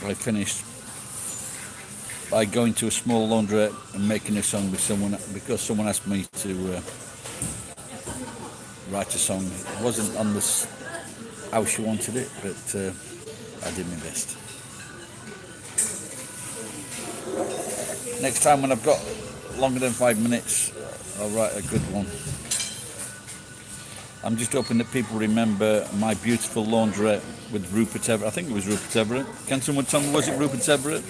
I finished by going to a small laundrette and making a song with someone because someone asked me to write a song. It wasn't on this how she wanted it, but I did my best. Next time when I've got longer than 5 minutes, I'll write a good one. I'm just hoping that people remember my beautiful laundrette with Rupert Everett. I think it was Rupert Everett. Can someone tell me, was it Rupert Everett?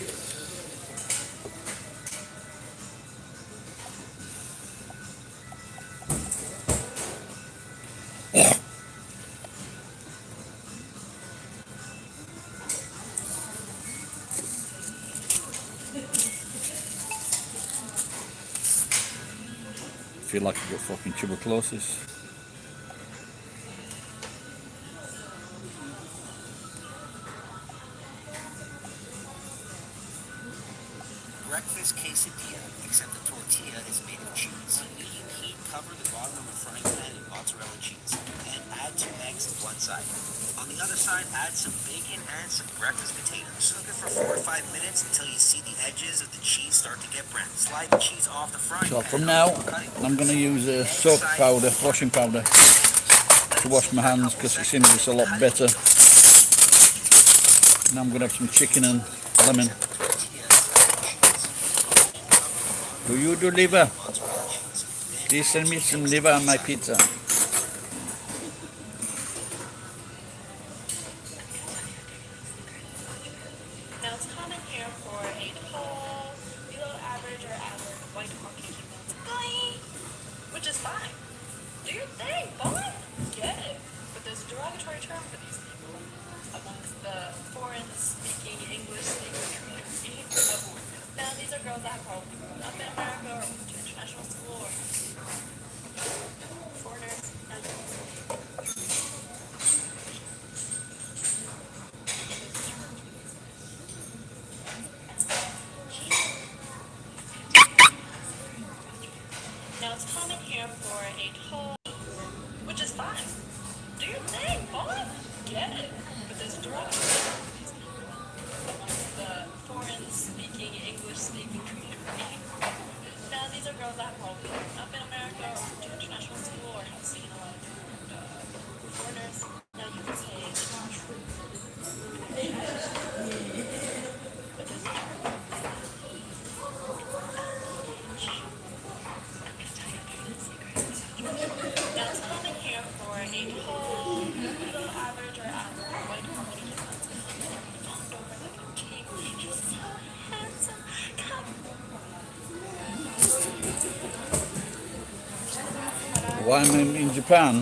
Feel like I've got fucking tuberculosis. Breakfast quesadilla, except the tortilla is made of cheese. Medium heat, cover the bottom of a frying pan in mozzarella cheese, and add 2 eggs to one side. On the other side, add some bacon and some breakfast potatoes. Cook it for 4 to 5 minutes until you see the edges of the cheese start to get brown. Slide the cheese off the frying So pan. from now, I'm going to use a soap powder, washing powder, to wash my hands because it seems it's a lot better. Now I'm going to have some chicken and lemon. Do you do liver? Please send me some liver on my pizza. Now it's common here for a tall, below average or average white Caucasian man to boing, which is fine. Do your thing, boing, get it. But there's a derogatory term for these people amongst the foreign-speaking, English-speaking community. Now these are girls that have probably grown up in America or went to international school or foreigners. Now it's common here for a tall, which is fine. Do your thing, boy. Get it. But there's a derogatory term for these people amongst the foreign-speaking, English-speaking community. Now these are girls that have probably grown up in America or went to international school or have seen a lot of different foreigners. Now you can say it's not true. But there's a term. Now it's common here for a tall, below average or average white Caucasian man to come in and be fawned over like a king. He's so handsome. Come. Why I'm in Japan?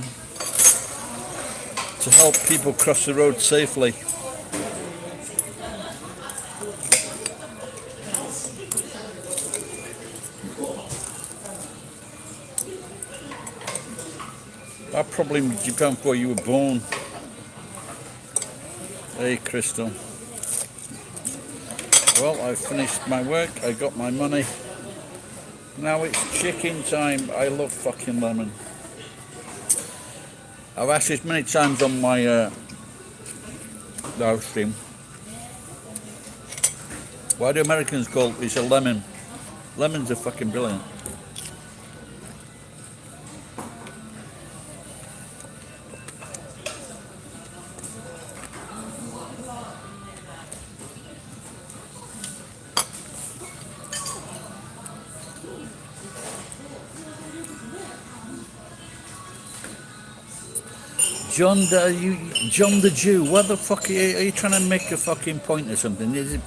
To help people cross the road safely. I'm probably in Japan before you were born. Hey, Crystal. Well, I finished my work. I got my money. Now it's chicken time. I love fucking lemon. I've asked this many times on my live stream. Why do Americans call this a lemon? Lemons are fucking brilliant. John the Jew. What the fuck are you trying to make a fucking point or something? Is it,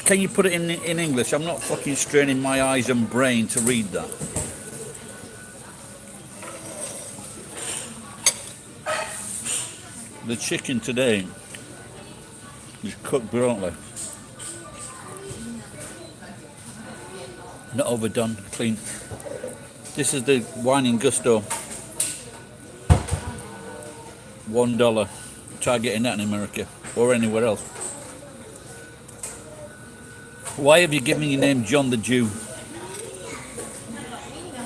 can you put it in English? I'm not fucking straining my eyes and brain to read that. The chicken today is cooked brilliantly. Not overdone, clean. This is the wine in Gusto. $1. Try getting that in America or anywhere else. Why have you given me your name John the Jew?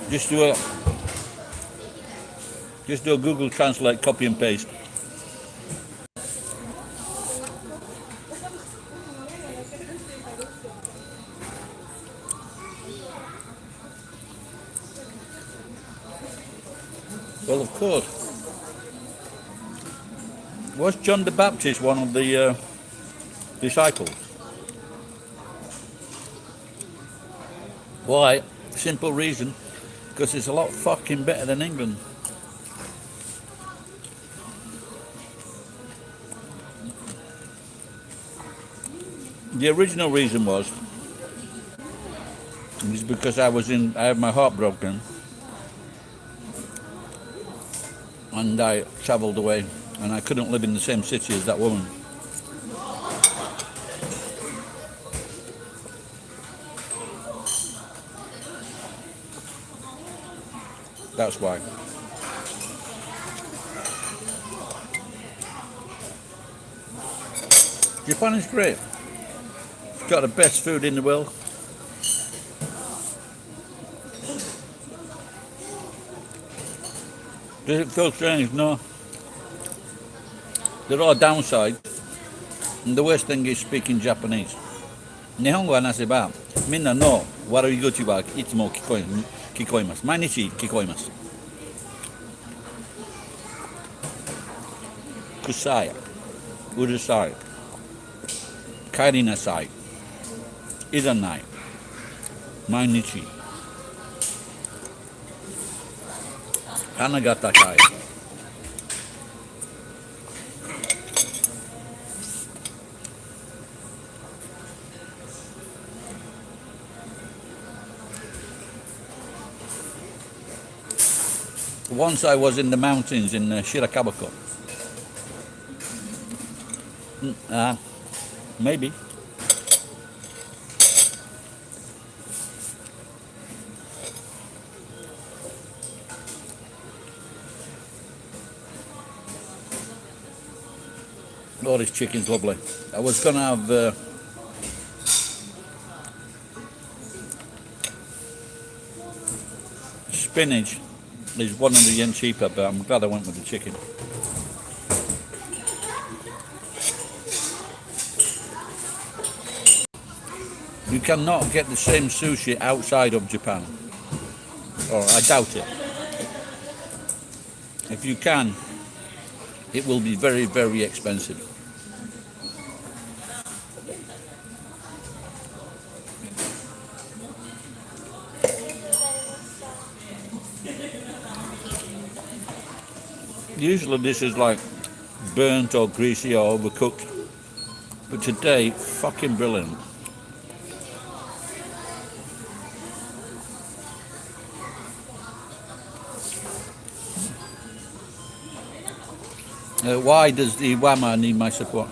Just do a Google Translate, copy and paste. Well, of course. Was John the Baptist one of the disciples? Why? Simple reason. Because it's a lot fucking better than England. The original reason was because I had my heart broken, and I travelled away, and I couldn't live in the same city as that woman. That's why. Japan is great. It's got the best food in the world. Does it feel strange? No. There are downsides, and the worst thing is speaking Japanese. 日本語を話せば、みんなの悪い口はいつも聞こえます。毎日聞こえます。臭い、うるさい、帰りなさい、いらない、毎日。鼻が高い。Once I was in the mountains in Shirakabako. Maybe. Oh, this chicken's lovely. I was going to have spinach. Is 100 yen cheaper, but I'm glad I went with the chicken. You cannot get the same sushi outside of Japan. Or I doubt it. If you can, it will be very, very expensive. Usually this is like burnt or greasy or overcooked, but today, fucking brilliant. Why does the Iwama need my support?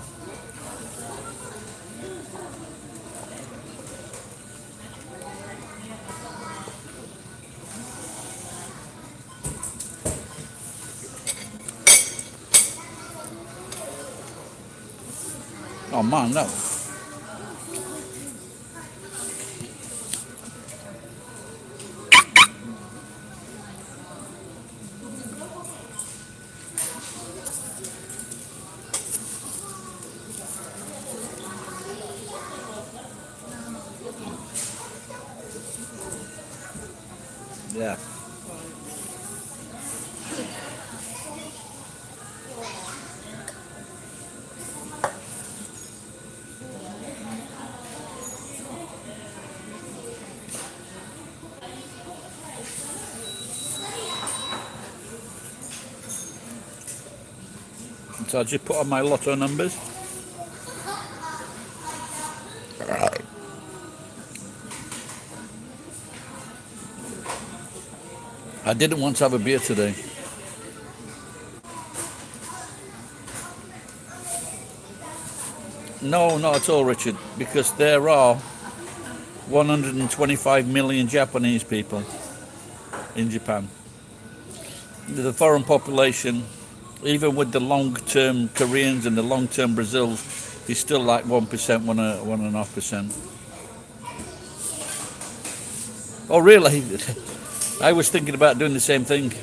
Oh man, no. Yeah. So I just put on my lotto numbers. I didn't want to have a beer today. No, not at all, Richard, because there are 125 million Japanese people in Japan. The foreign population, even with the long-term Koreans and the long-term Brazils, is still like 1%, 1.5%. Oh, really? I was thinking about doing the same thing.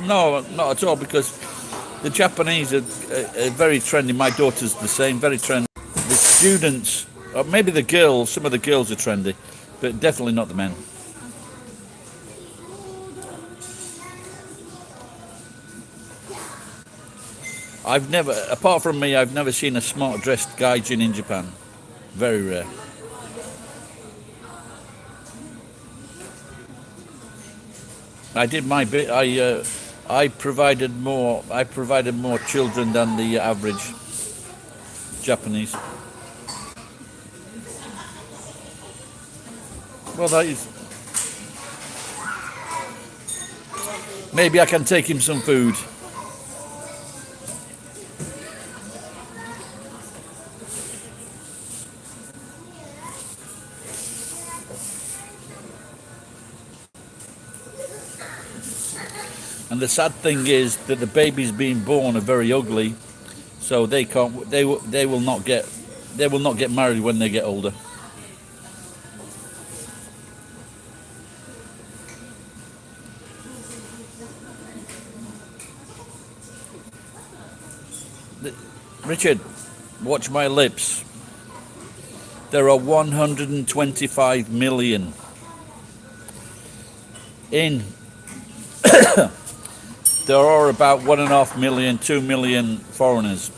No, not at all, because the Japanese are very trendy. My daughter's the same, very trendy. The students Or maybe the girls, some of the girls are trendy, but definitely not the men. I've never, apart from me, I've never seen a smart dressed gaijin in Japan. Very rare. I did my bit. I provided more. I provided more children than the average Japanese. Well, that is. Maybe I can take him some food. And the sad thing is that the babies being born are very ugly, so they can't. They will not get. They will not get married when they get older. Richard, watch my lips. There are 125 million in. There are about 1.5 million, 2 million foreigners.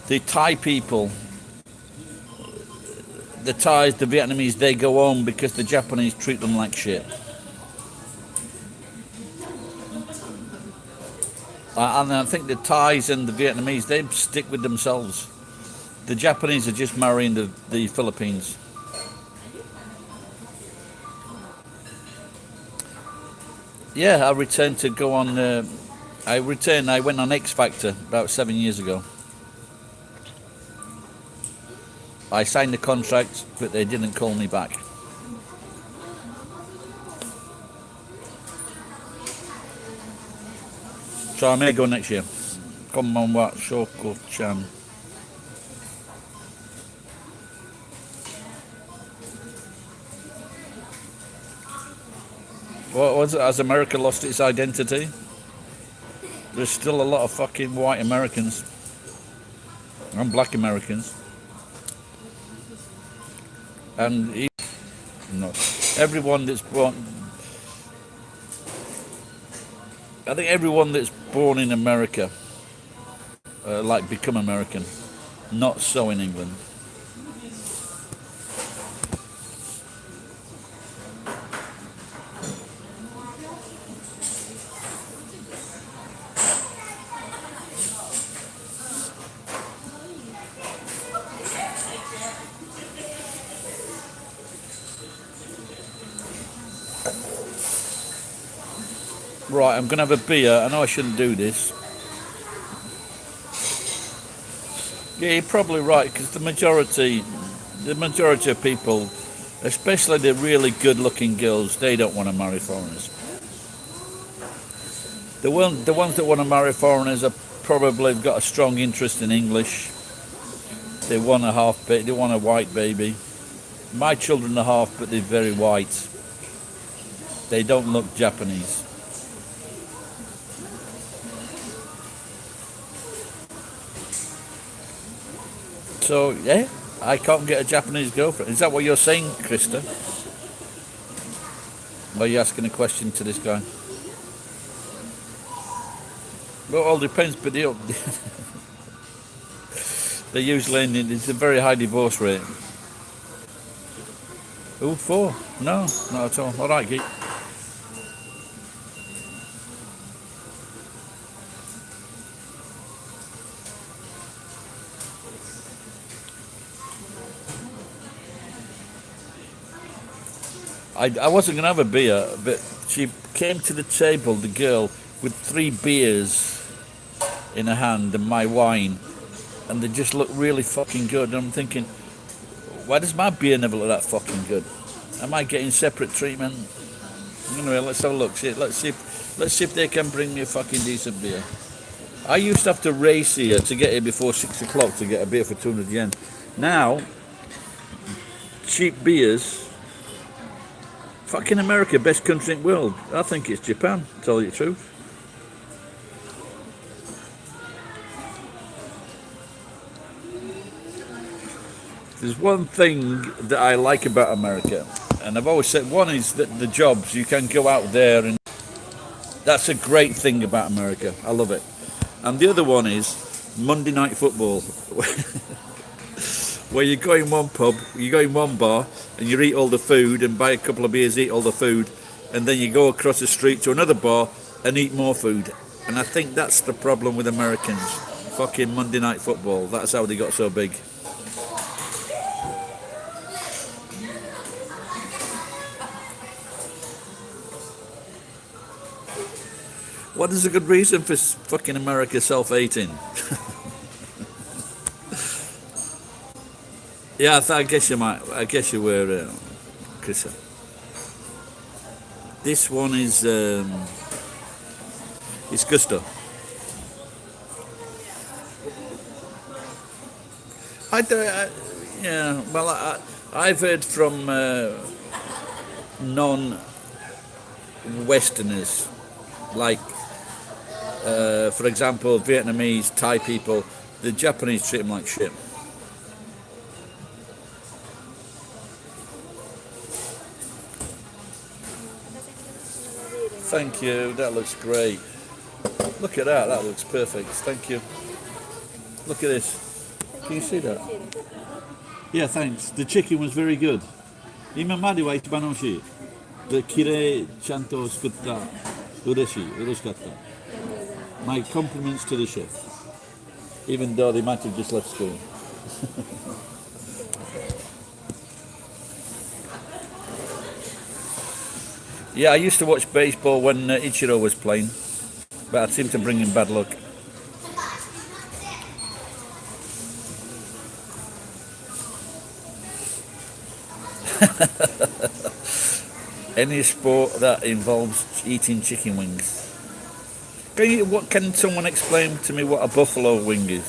The Thai people, the Thais, the Vietnamese, they go home because the Japanese treat them like shit. And I think the Thais and the Vietnamese, they stick with themselves. The Japanese are just marrying the Philippines. Yeah, I returned to go on. I went on X Factor about 7 years ago. I signed the contract, but they didn't call me back. So I may go next year. Konbanwa Shoko-chan. What was it? Has America lost its identity? There's still a lot of fucking white Americans and black Americans. And no, everyone that's born, I think everyone that's born in America, like become American. Not so in England. Right, I'm going to have a beer. I know I shouldn't do this. Yeah, you're probably right, because the majority of people, especially the really good-looking girls, they don't want to marry foreigners. The ones that want to marry foreigners are probably got a strong interest in English. They want they want a white baby. My children are half, but they're very white. They don't look Japanese. So, yeah, I can't get a Japanese girlfriend. Is that what you're saying, Krista? Or are you asking a question to this guy? Well, it all depends, but they're usually it's a very high divorce rate. Oh, 4? No, not at all. All right, Geek. I wasn't going to have a beer, but she came to the table, the girl, with 3 beers in her hand and my wine, and they just looked really fucking good. And I'm thinking, why does my beer never look that fucking good? Am I getting separate treatment? Anyway, let's have a look. Let's see if they can bring me a fucking decent beer. I used to have to race here to get here before 6 o'clock to get a beer for 200 yen. Now, cheap beers. Fucking America, best country in the world. I think it's Japan, to tell you the truth. There's one thing that I like about America, and I've always said one is that the jobs, you can go out there, and that's a great thing about America. I love it. And the other one is Monday Night Football, where you go in one pub, you go in one bar, and you eat all the food and buy a couple of beers, eat all the food, and then you go across the street to another bar and eat more food. And I think that's the problem with Americans. Fucking Monday Night Football. That's how they got so big. What is a good reason for fucking America self-hating? Yeah, I guess you might. I guess you were, Chris. This one is Gusto. Yeah. Well, I've heard from non-Westerners, like, for example, Vietnamese, Thai people. The Japanese treat them like shit. Thank you, that looks great. Look at that, that looks perfect. Thank you. Look at this. Can you see that? Yeah, thanks. The chicken was very good. 今までは一番美味しい。で、綺麗ちゃんと作った。嬉しかった。My compliments to the chef. Even though they might have just left school. Yeah, I used to watch baseball when Ichiro was playing, but I seemed to bring him bad luck. Any sport that involves eating chicken wings. Can someone explain to me what a buffalo wing is?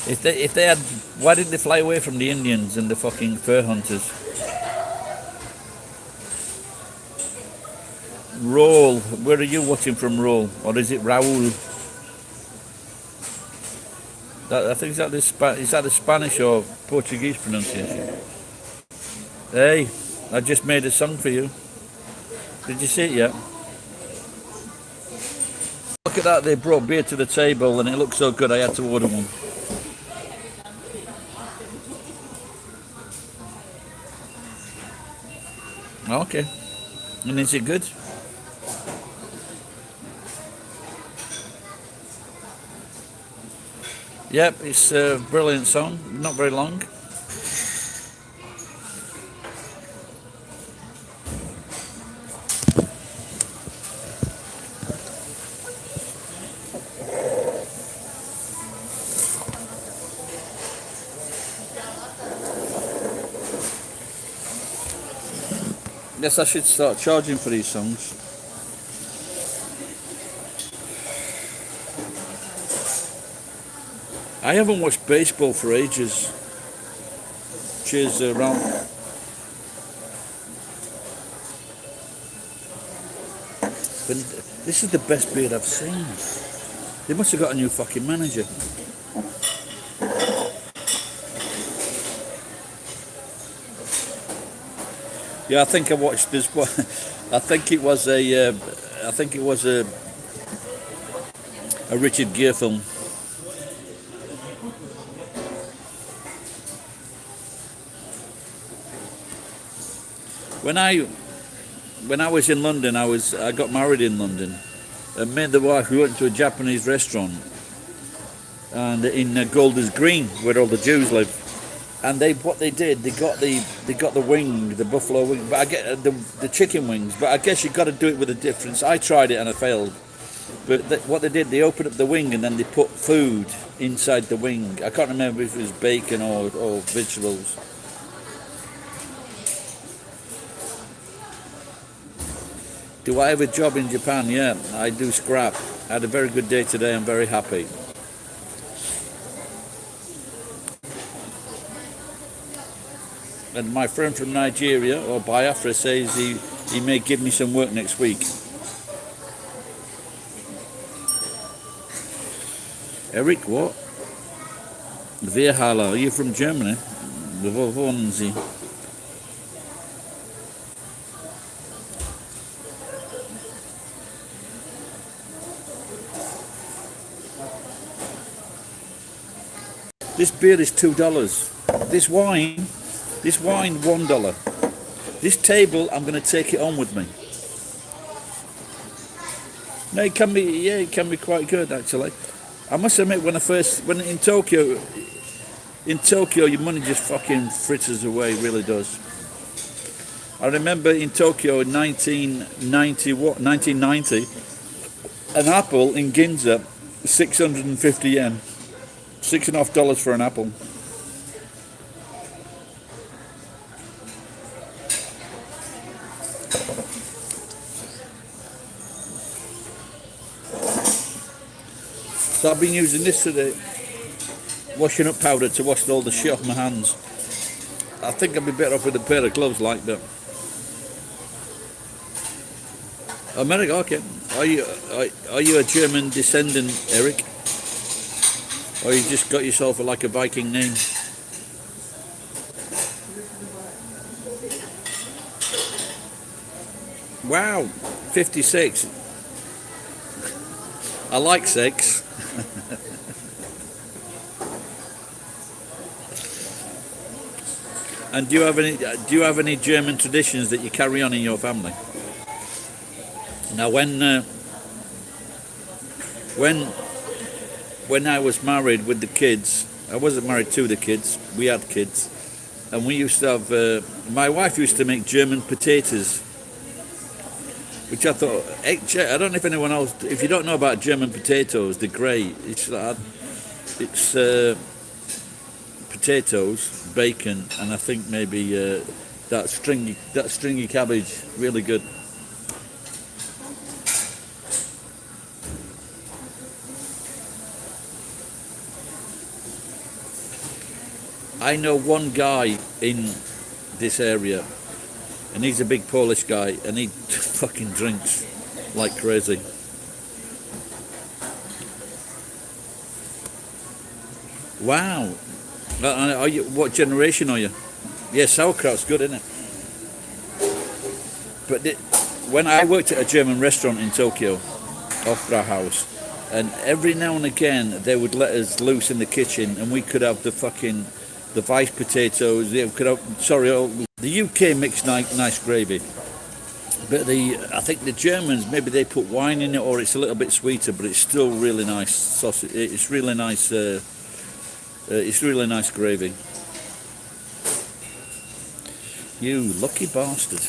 If they had, why didn't they fly away from the Indians and the fucking fur hunters? Roll. Where are you watching from, Roll? Or is it Raul? I think is that the Spanish or Portuguese pronunciation? Hey, I just made a song for you. Did you see it yet? Look at that, they brought beer to the table and it looked so good I had to order one. Okay. And is it good? Yep, it's a brilliant song, not very long. Guess I should start charging for these songs. I haven't watched baseball for ages. Cheers, Ralph. But this is the best beer I've seen. They must have got a new fucking manager. Yeah, I think I watched this one. I think it was a Richard Gere film. When I was in London, I got married in London, and me and the wife we went to a Japanese restaurant, and in Golders Green where all the Jews live. And they got the wing, the buffalo wing, but I get the chicken wings. But I guess you got to do it with a difference. I tried it and I failed. But what they did, they opened up the wing and then they put food inside the wing. I can't remember if it was bacon or vegetables. Do I have a job in Japan? Yeah, I do scrap. I had a very good day today. I'm very happy. And my friend from Nigeria, or Biafra, says he may give me some work next week. Eric, what? Wir Halle, are you from Germany? Wo wohnen Sie? This beer is $2. This wine $1. This table, I'm going to take it on with me. No, it can be quite good actually. I must admit, when in Tokyo, your money just fucking fritters away, really does. I remember in Tokyo in 1990, an apple in Ginza, 650 yen. $6.50 for an apple. So I've been using this today, washing up powder to wash all the shit off my hands. I think I'd be better off with a pair of gloves like that. America, okay. Are you a German descendant, Eric? Or you just got yourself like a Viking name? Wow, 56. I like sex. And do you have any German traditions that you carry on in your family? Now, when I was married with the kids, I wasn't married to the kids. We had kids, and we used to have. My wife used to make German potatoes, which I thought. I don't know if anyone else. If you don't know about German potatoes, they're great. It's potatoes, bacon, and I think maybe that stringy cabbage. Really good. I know one guy in this area, and he's a big Polish guy, and he fucking drinks like crazy. Wow. What generation are you? Yeah, sauerkraut's good, isn't it? But when I worked at a German restaurant in Tokyo, Hofbrauhaus, and every now and again they would let us loose in the kitchen, and we could have the Weiss potatoes. The UK makes nice gravy, but I think the Germans, maybe they put wine in it, or it's a little bit sweeter, but it's still really nice sausage. It's really nice. It's really nice gravy. You lucky bastard.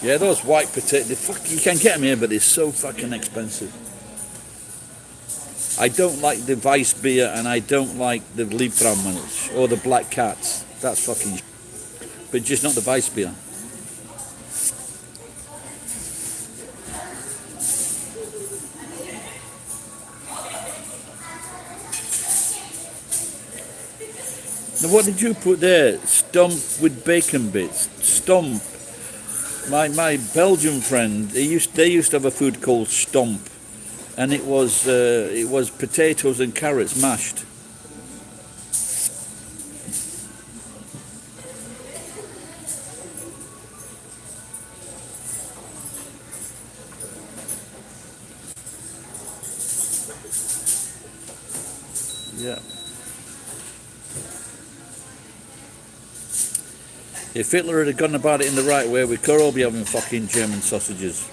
Yeah, those white potatoes, you can get them here, but they're so fucking expensive. I don't like the Weiss beer, and I don't like the Liebfraumilch or the Black Cats. That's fucking but just not the Weiss beer. Now what did you put there? Stump with bacon bits. Stump. My Belgian friend, they used to have a food called stomp, and it was potatoes and carrots mashed. Yeah. If Hitler had gone about it in the right way, we could all be having fucking German sausages.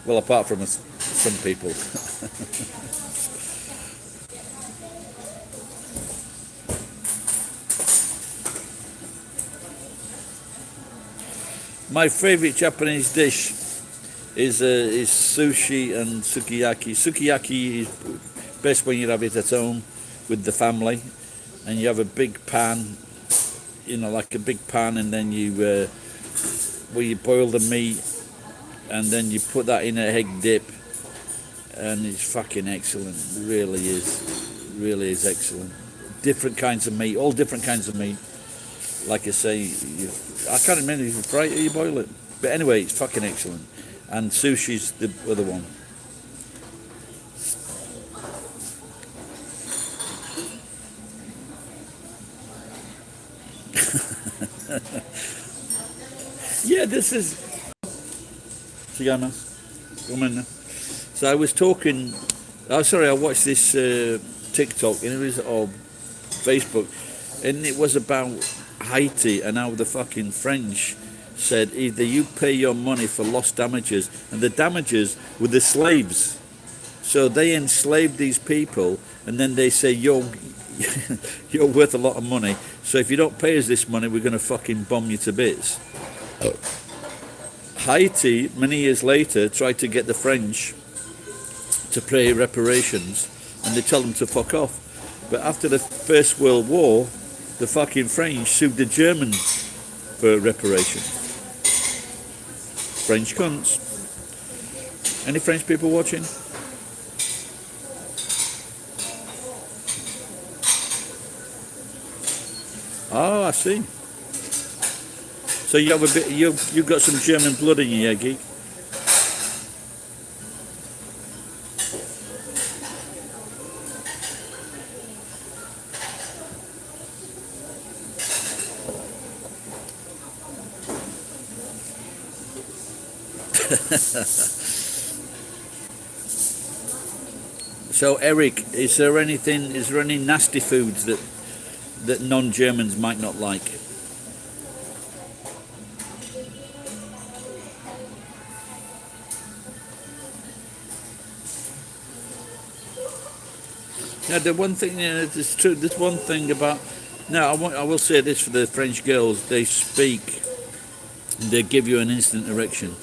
Well, apart from some people. My favourite Japanese dish is sushi and sukiyaki. Sukiyaki is best when you have it at home with the family, and you have a big pan, like a big pan, and then where you boil the meat, and then you put that in a egg dip, and it's fucking excellent. It really is excellent. Different kinds of meat, all different kinds of meat. like I say, I can't remember if you fry it or you boil it. But anyway, it's fucking excellent. And sushi's the other one. Yeah, this is. Cigar Mas. Come in now. So I was talking. Oh, sorry, I watched this TikTok and it was or Facebook, and it was about Haiti and how the fucking French said either you pay your money for lost damages, and the damages were the slaves. So they enslaved these people, and then they say you're you're worth a lot of money. So if you don't pay us this money, we're going to fucking bomb you to bits. Haiti, many years later, tried to get the French to pay reparations, and they tell them to fuck off. But after the First World War, the fucking French sued the Germans for reparations. French cunts. Any French people watching? Oh, I see. So you have a bit. You've got some German blood in you, yeah, geek. So Eric, is there any nasty foods that non-Germans might not like? Now, the one thing, it's true. There's one thing about. Now, I will say this for the French girls: they speak, they give you an instant erection.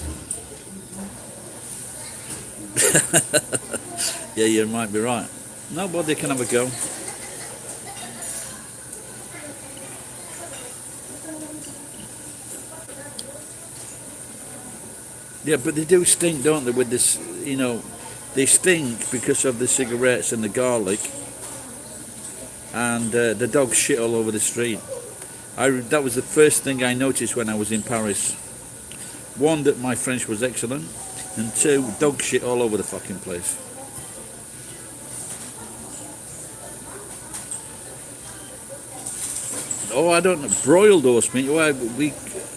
Yeah, you might be right. No, but they can have a go. Yeah, but they do stink, don't they? With this, they stink because of the cigarettes and the garlic, and the dog shit all over the street. That was the first thing I noticed when I was in Paris. One, that my French was excellent, and two, dog shit all over the fucking place. Oh, I don't know. Broiled horse meat. Well,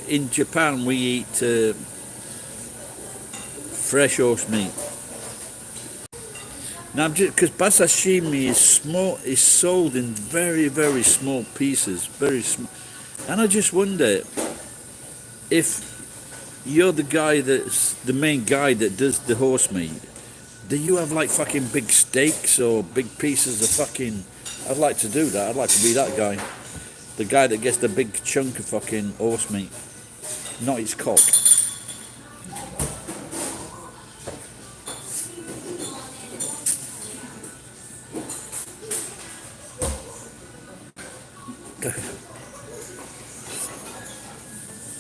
in Japan we eat fresh horse meat. Now, because sashimi is small, is sold in very, very small pieces, very small, and I just wonder if you're the main guy that does the horse meat. Do you have like fucking big steaks or big pieces of fucking? I'd like to do that. I'd like to be that guy, the guy that gets the big chunk of fucking horse meat, not its cock.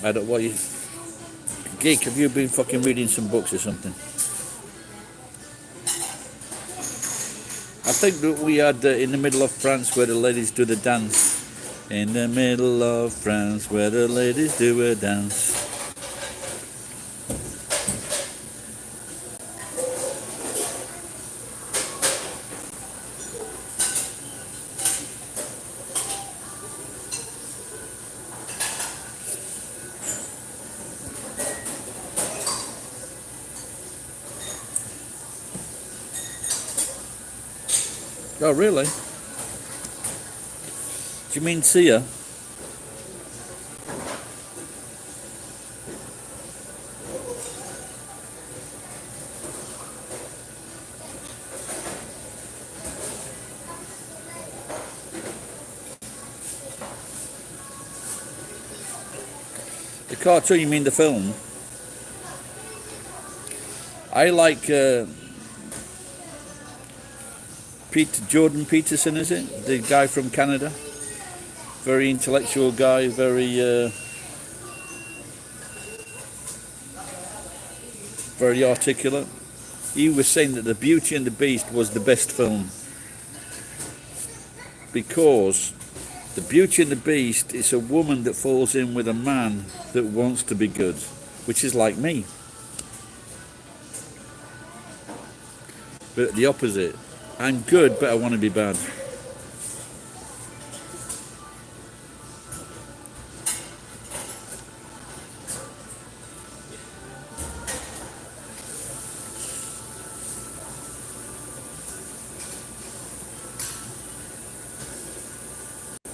I don't what you Geek, have you been fucking reading some books or something? I think that we had in the middle of France where the ladies do the dance. In the middle of France where the ladies do a dance. Oh, really? Do you mean Sia? The cartoon, you mean the film? I like Jordan Peterson, is it? The guy from Canada. Very intellectual guy, very articulate. He was saying that The Beauty and the Beast was the best film because The Beauty and the Beast is a woman that falls in with a man that wants to be good, which is like me. But the opposite. I'm good, but I want to be bad.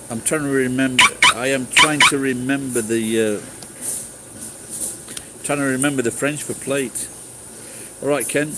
I'm trying to remember. I am trying to remember the. Trying to remember the French for plate. All right, Ken.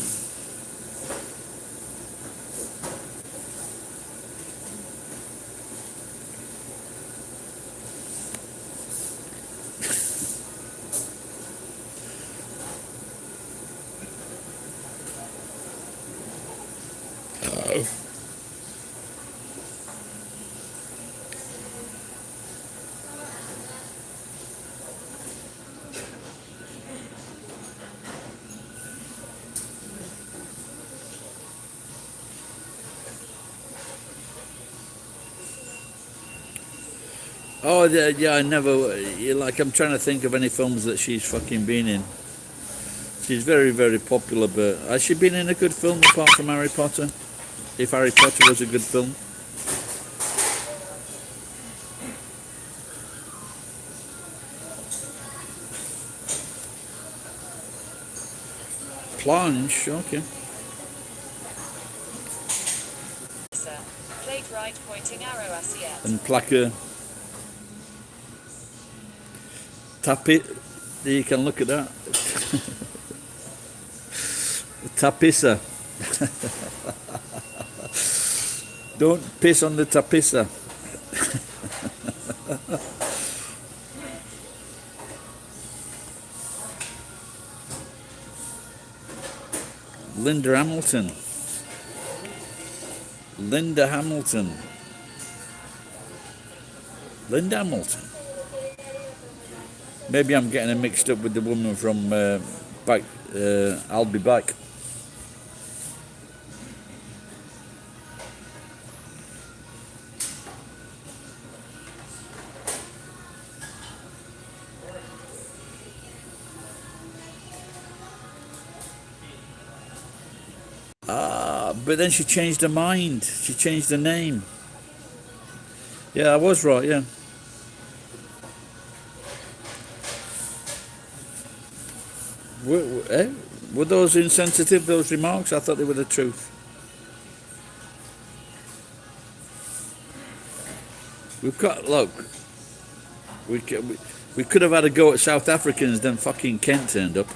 Oh, yeah, I never. Like, I'm trying to think of any films that she's fucking been in. She's very, very popular, but has she been in a good film apart from Harry Potter? If Harry Potter was a good film? Planche, okay. Plate right, pointing arrow assiette. And Placa. Tap it. You can look at that. Tapissa. Don't piss on the tapissa. Linda Hamilton. Linda Hamilton. Linda Hamilton. Maybe I'm getting her mixed up with the woman from back. I'll Be Back. But then she changed her mind. She changed her name. Yeah, I was right, yeah. Were those insensitive, those remarks? I thought they were the truth. We've got, look, we could have had a go at South Africans, then fucking Kent turned up.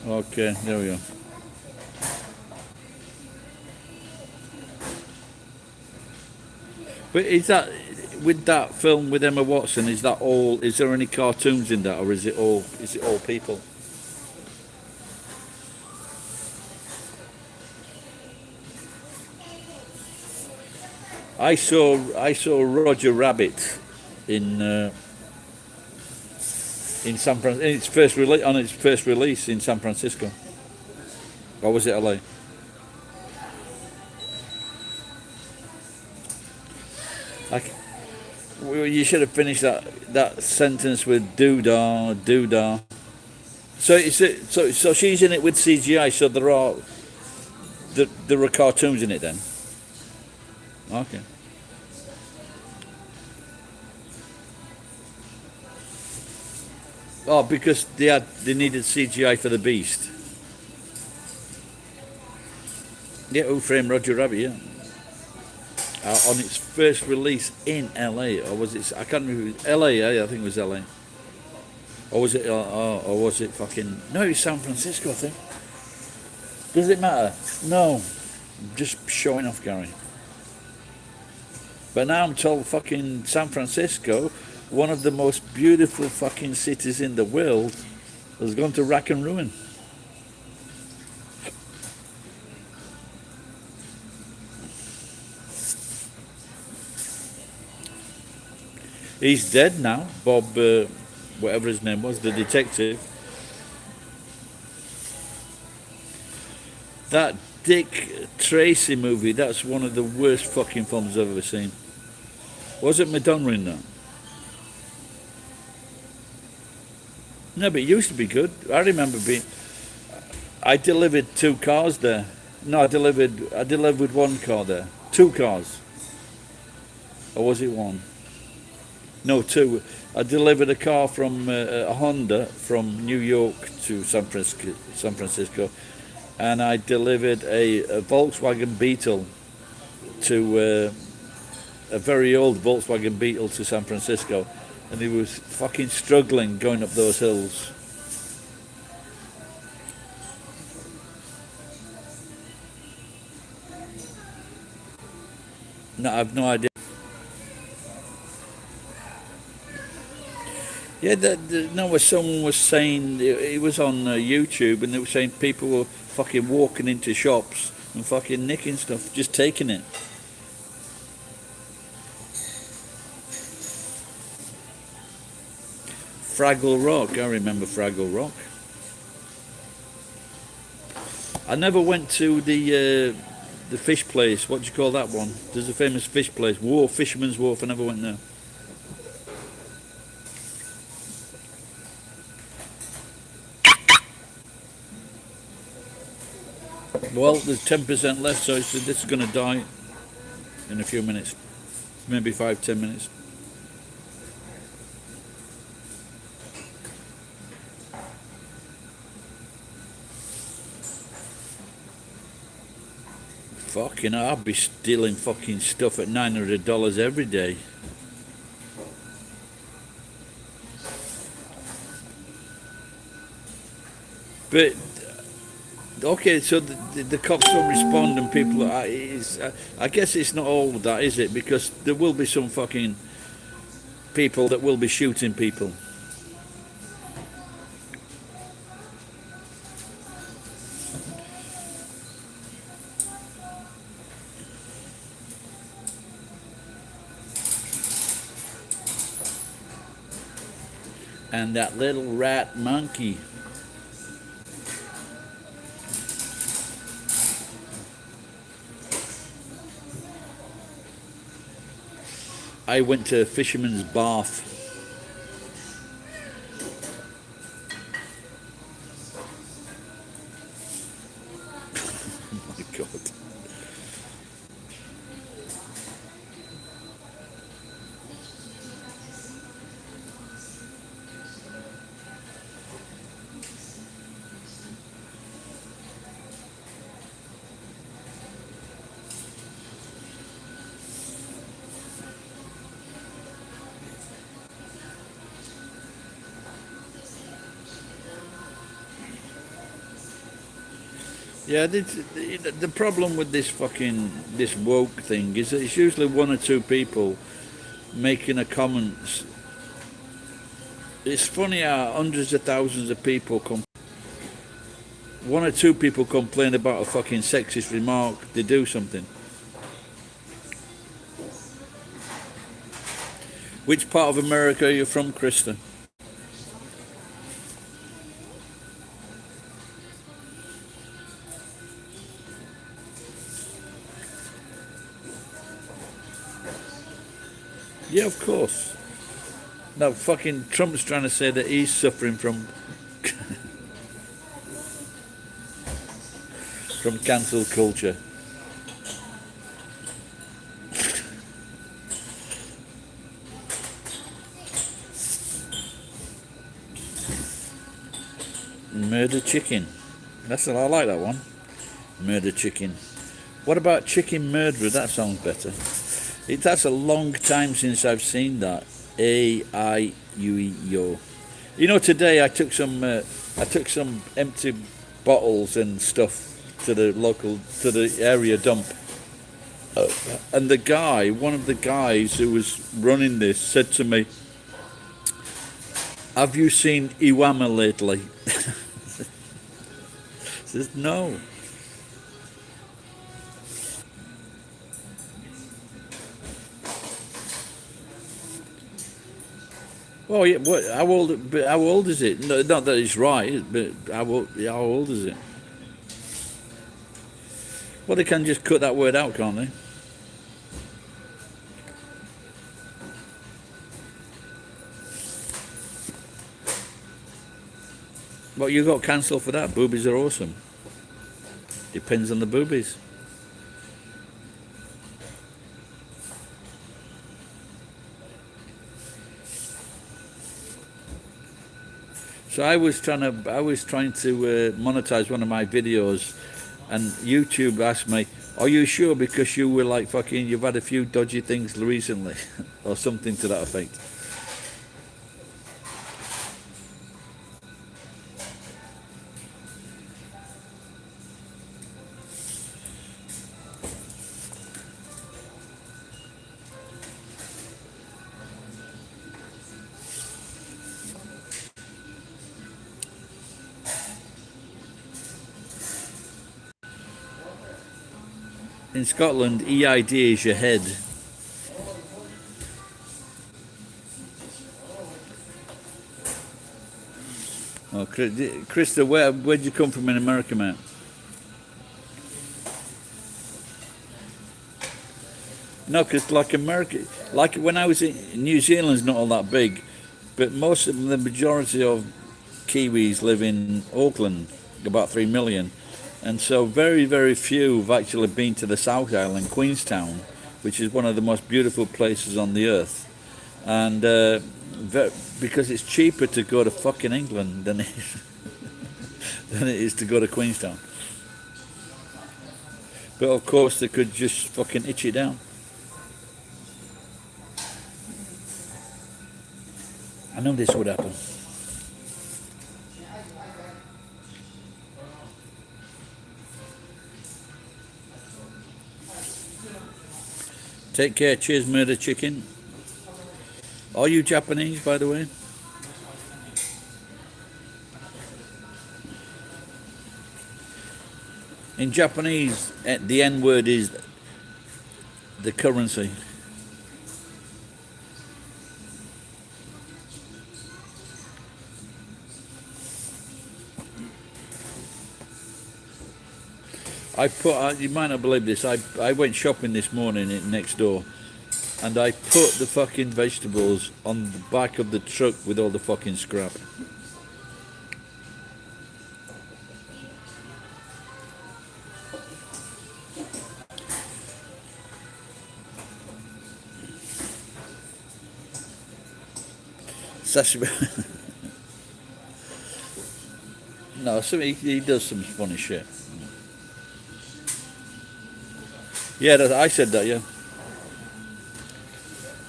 Okay, there we go. But is that, with that film with Emma Watson, is that all, is there any cartoons in that, or is it all people? I saw Roger Rabbit in San Francisco, on its first release in San Francisco. Or was it LA? You should have finished that sentence with doodah, doodah. So she's in it with CGI. So there are cartoons in it then. Okay. Oh, because they needed CGI for the Beast. Yeah, Who Framed Roger Rabbit? Yeah. On its first release in LA, or was it? I can't remember. LA, yeah, I think it was LA. Or was it fucking? No, it was San Francisco, I think. Does it matter? No, I'm just showing off, Gary. But now I'm told fucking San Francisco, one of the most beautiful fucking cities in the world, has gone to rack and ruin. He's dead now, Bob, whatever his name was, the detective. That Dick Tracy movie, that's one of the worst fucking films I've ever seen. Was it Madonna in that? No, but it used to be good. I remember being. I delivered 2 cars there. No, I delivered 1 car there. 2 cars. Or was it 1? No, 2. I delivered a car from a Honda from New York to San Francisco, and I delivered a Volkswagen Beetle to a very old Volkswagen Beetle to San Francisco, and he was fucking struggling going up those hills. No, I've no idea. Yeah, no, someone was saying, it was on YouTube, and they were saying people were fucking walking into shops and fucking nicking stuff, just taking it. Fraggle Rock, I remember Fraggle Rock. I never went to the fish place. What do you call that one? There's a famous fish place, Fisherman's Wharf. I never went there. Well, there's 10% left, so this is going to die in a few minutes, maybe 5-10 minutes. Fucking, I'll be stealing fucking stuff at $900 every day. But okay, so the cops don't respond, and people. I guess it's not all of that, is it? Because there will be some fucking people that will be shooting people. And that little rat monkey. I went to Fisherman's Bath. Oh my God. Yeah, the problem with this woke thing is that it's usually 1 or 2 people making a comment. It's funny how hundreds of thousands of people 1 or 2 people complain about a fucking sexist remark, they do something. Which part of America are you from, Krista? Yeah, of course. No, fucking Trump's trying to say that he's suffering from from cancel culture. Murder chicken. I like that one. Murder chicken. What about chicken murderer? That sounds better. That's a long time since I've seen that. A-I-U-E-O. You know, today I took some empty bottles and stuff to the area dump. And one of the guys who was running this said to me, "Have you seen Iwama lately?" I says, "No." Oh yeah, what? How old is it? No, not that it's right, but how old is it? Well, they can just cut that word out, can't they? Well, you got cancelled for that. Boobies are awesome. Depends on the boobies. So I was trying to monetize one of my videos, and YouTube asked me, "Are you sure? Because you were like fucking, you've had a few dodgy things recently," or something to that effect. In Scotland, EID is your head. Oh, Krista, where'd you come from in America, mate? No, because like America, like when I was in New Zealand's not all that big, but most of the majority of Kiwis live in Auckland, about 3 million. And so very, very few have actually been to the South Island, Queenstown, which is one of the most beautiful places on the earth. And because it's cheaper to go to fucking England than than it is to go to Queenstown. But of course they could just fucking itch it down. I know this would happen. Take care. Cheers, Murder Chicken. Are you Japanese, by the way? In Japanese, the N word is the currency. You might not believe this, I went shopping this morning next door, and I put the fucking vegetables on the back of the truck with all the fucking scrap. Sashimi. No, so he does some funny shit. Yeah, I said that, yeah.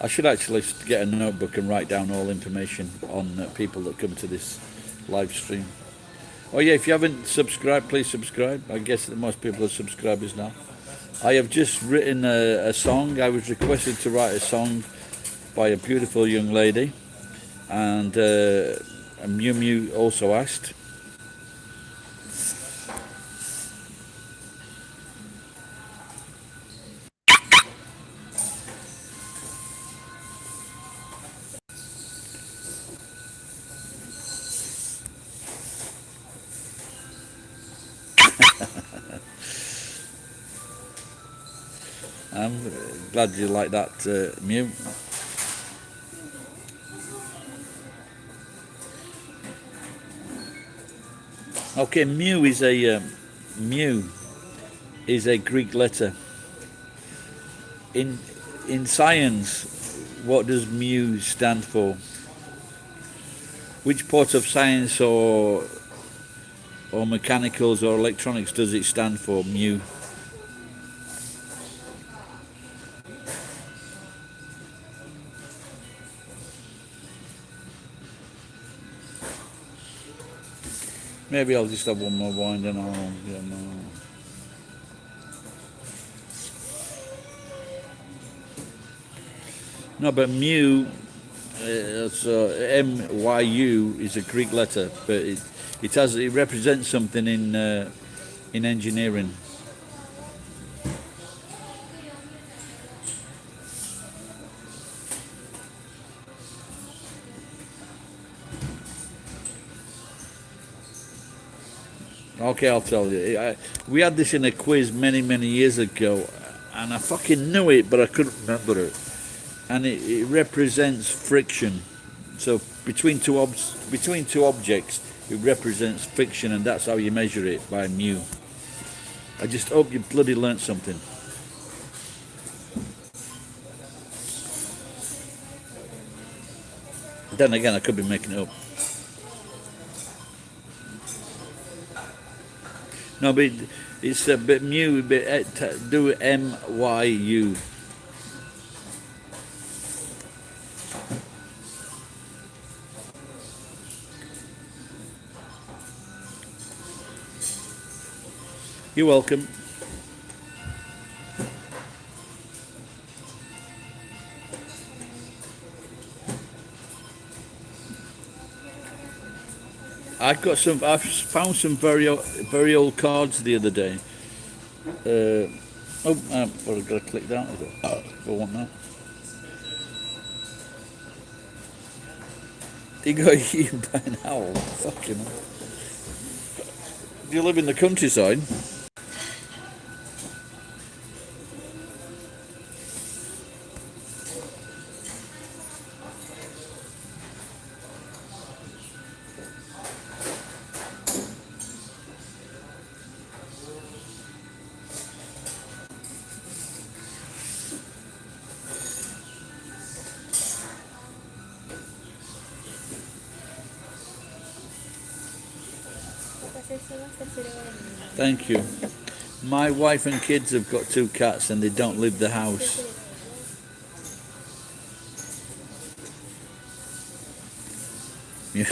I should actually get a notebook and write down all information on people that come to this live stream. Oh yeah, if you haven't subscribed, please subscribe. I guess that most people are subscribers now. I have just written a song. I was requested to write a song by a beautiful young lady, and Mew Mew also asked. I'm glad you like that, Mew. Okay, Mu is a Greek letter. In science, what does mu stand for? Which part of science or mechanicals or electronics does it stand for, mu? Maybe I'll just have one more wine and I'll get more. No, but mu, MYU is a Greek letter, but it represents something in engineering. Okay, I'll tell you. We had this in a quiz many years ago, and I fucking knew it, but I couldn't remember it. And it represents friction. So between two objects, it represents friction, and that's how you measure it, by mu. I just hope you bloody learnt something. Then again, I could be making it up. No, but it's a bit mu, do MYU. You're welcome. I found some very old cards the other day. Well, I've got to click that. I want that. He got eaten by an owl. Fucking hell. Do you live in the countryside? Thank you. My wife and kids have got 2 cats and they don't leave the house. Yeah.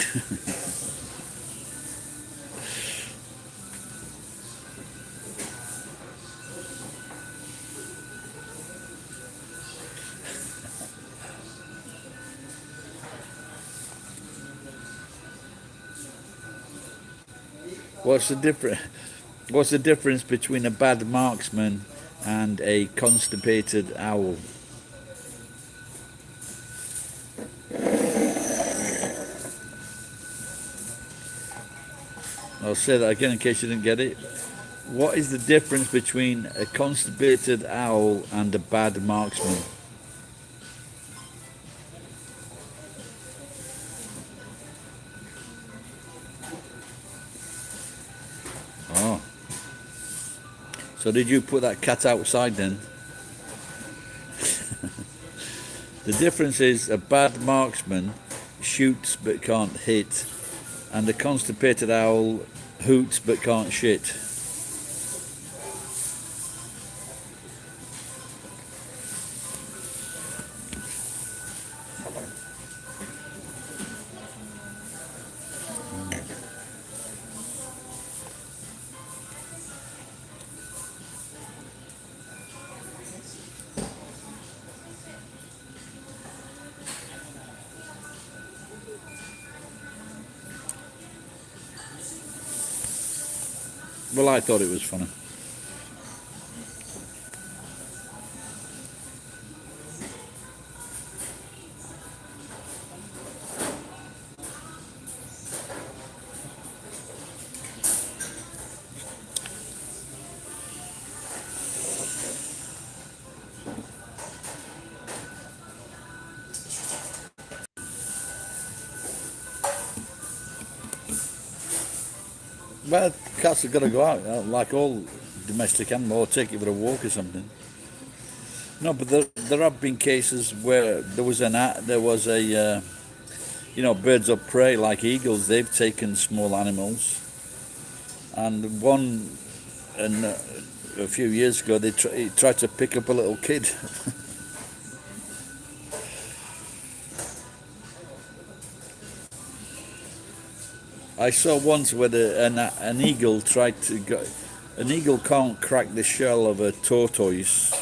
What's the difference between a bad marksman and a constipated owl? I'll say that again in case you didn't get it. What is the difference between a constipated owl and a bad marksman? Oh. So did you put that cat outside then? The difference is a bad marksman shoots but can't hit, and a constipated owl hoots but can't shit. Well, I thought it was funny. Well, cats have got to go out, like all domestic animals, or take it for a walk or something. No, but there have been cases where there was a birds of prey like eagles. They've taken small animals, and one, and a few years ago, he tried to pick up a little kid. I saw once where an eagle tried to go. An eagle can't crack the shell of a tortoise,